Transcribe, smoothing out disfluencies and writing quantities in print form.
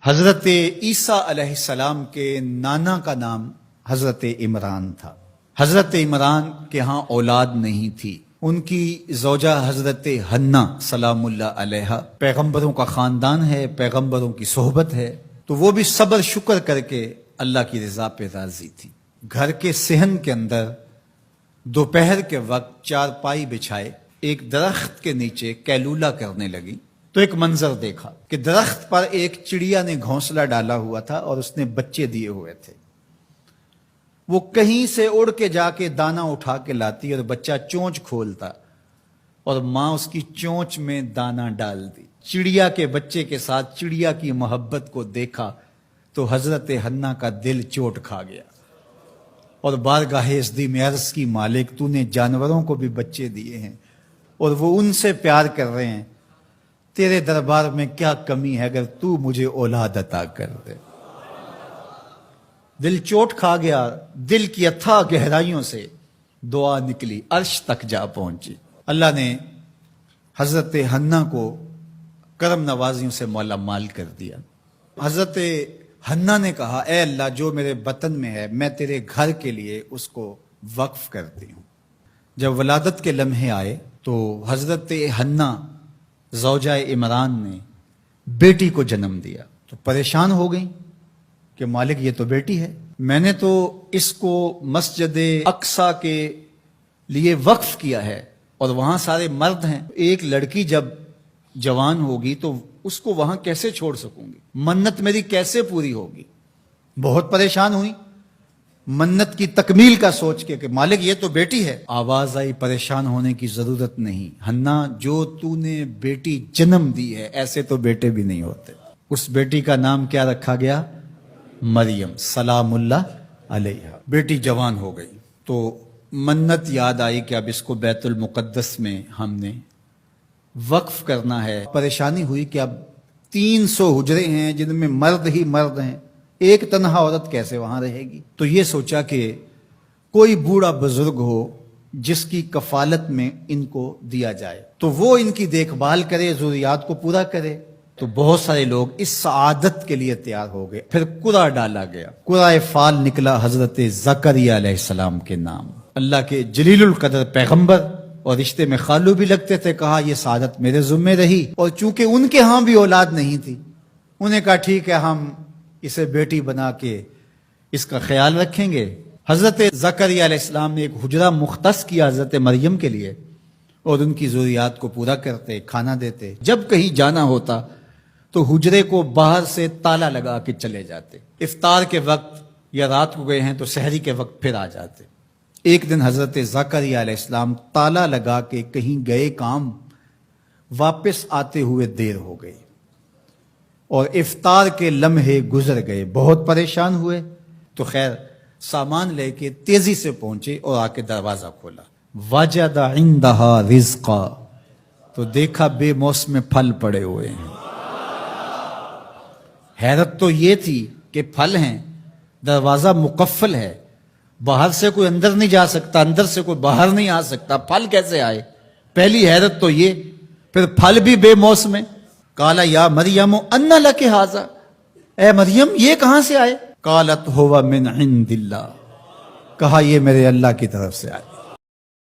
حضرت عیسیٰ علیہ السلام کے نانا کا نام حضرت عمران تھا۔ حضرت عمران کے ہاں اولاد نہیں تھی، ان کی زوجہ حضرت حنا سلام اللہ علیہا، پیغمبروں کا خاندان ہے، پیغمبروں کی صحبت ہے، تو وہ بھی صبر شکر کر کے اللہ کی رضا پہ راضی تھی۔ گھر کے صحن کے اندر دوپہر کے وقت چارپائی بچھائے ایک درخت کے نیچے قیلولہ کرنے لگی تو ایک منظر دیکھا کہ درخت پر ایک چڑیا نے گھونسلہ ڈالا ہوا تھا اور اس نے بچے دیے ہوئے تھے۔ وہ کہیں سے اڑ کے جا کے دانہ اٹھا کے لاتی اور بچہ چونچ کھولتا اور ماں اس کی چونچ میں دانہ ڈال دی۔ چڑیا کے بچے کے ساتھ چڑیا کی محبت کو دیکھا تو حضرت حنا کا دل چوٹ کھا گیا اور بارگاہ ازدی میں عرض کی، مالک تو نے جانوروں کو بھی بچے دیے ہیں اور وہ ان سے پیار کر رہے ہیں، تیرے دربار میں کیا کمی ہے اگر تو مجھے اولاد عطا کر دے۔ دل چوٹ کھا گیا، دل کی اتھا گہرائیوں سے دعا نکلی، عرش تک جا پہنچی۔ اللہ نے حضرت حنا کو کرم نوازیوں سے مولا مال کر دیا۔ حضرت حنا نے کہا، اے اللہ جو میرے بطن میں ہے میں تیرے گھر کے لیے اس کو وقف کرتی ہوں۔ جب ولادت کے لمحے آئے تو حضرت حنا زوجہ عمران نے بیٹی کو جنم دیا تو پریشان ہو گئی کہ مالک یہ تو بیٹی ہے، میں نے تو اس کو مسجد اقصی کے لیے وقف کیا ہے اور وہاں سارے مرد ہیں، ایک لڑکی جب جوان ہوگی تو اس کو وہاں کیسے چھوڑ سکوں گی، منت میری کیسے پوری ہوگی۔ بہت پریشان ہوئی منت کی تکمیل کا سوچ کے کہ مالک یہ تو بیٹی ہے۔ آواز آئی، پریشان ہونے کی ضرورت نہیں حنا، جو تو نے بیٹی جنم دی ہے ایسے تو بیٹے بھی نہیں ہوتے۔ اس بیٹی کا نام کیا رکھا گیا؟ مریم سلام اللہ علیہا۔ بیٹی جوان ہو گئی تو منت یاد آئی کہ اب اس کو بیت المقدس میں ہم نے وقف کرنا ہے۔ پریشانی ہوئی کہ اب 300 حجرے ہیں جن میں مرد ہی مرد ہیں، ایک تنہا عورت کیسے وہاں رہے گی؟ تو یہ سوچا کہ کوئی بوڑھا بزرگ ہو جس کی کفالت میں ان کو دیا جائے تو وہ ان کی دیکھ بھال کرے، ضروریات کو پورا کرے۔ تو بہت سارے لوگ اس سعادت کے لیے تیار ہو گئے۔ پھر قرعہ ڈالا گیا، قرعہ فال نکلا حضرت زکریہ علیہ السلام کے نام۔ اللہ کے جلیل القدر پیغمبر اور رشتے میں خالو بھی لگتے تھے، کہا یہ سعادت میرے ذمہ رہی، اور چونکہ ان کے ہاں بھی اولاد نہیں تھی انہیں کہا ٹھیک ہے ہم اسے بیٹی بنا کے اس کا خیال رکھیں گے۔ حضرت زکریہ علیہ السلام نے ایک حجرہ مختص کیا حضرت مریم کے لیے اور ان کی ضروریات کو پورا کرتے، کھانا دیتے۔ جب کہیں جانا ہوتا تو حجرے کو باہر سے تالا لگا کے چلے جاتے، افطار کے وقت یا رات کو گئے ہیں تو سحری کے وقت پھر آ جاتے۔ ایک دن حضرت زکریہ علیہ السلام تالا لگا کے کہیں گئے کام، واپس آتے ہوئے دیر ہو گئی اور افطار کے لمحے گزر گئے، بہت پریشان ہوئے تو خیر سامان لے کے تیزی سے پہنچے اور آ کے دروازہ کھولا، وجد عندہا رزقا، تو دیکھا بے موسم پھل پڑے ہوئے ہیں۔ حیرت تو یہ تھی کہ پھل ہیں، دروازہ مقفل ہے، باہر سے کوئی اندر نہیں جا سکتا، اندر سے کوئی باہر نہیں آ سکتا، پھل کیسے آئے؟ پہلی حیرت تو یہ، پھر پھل بھی بے موسم۔ قال یا مریم ان لک ھذا، اے مریم یہ کہاں سے آئے؟ قالت ھو من عند اللہ، کہا یہ میرے اللہ کی طرف سے آئے۔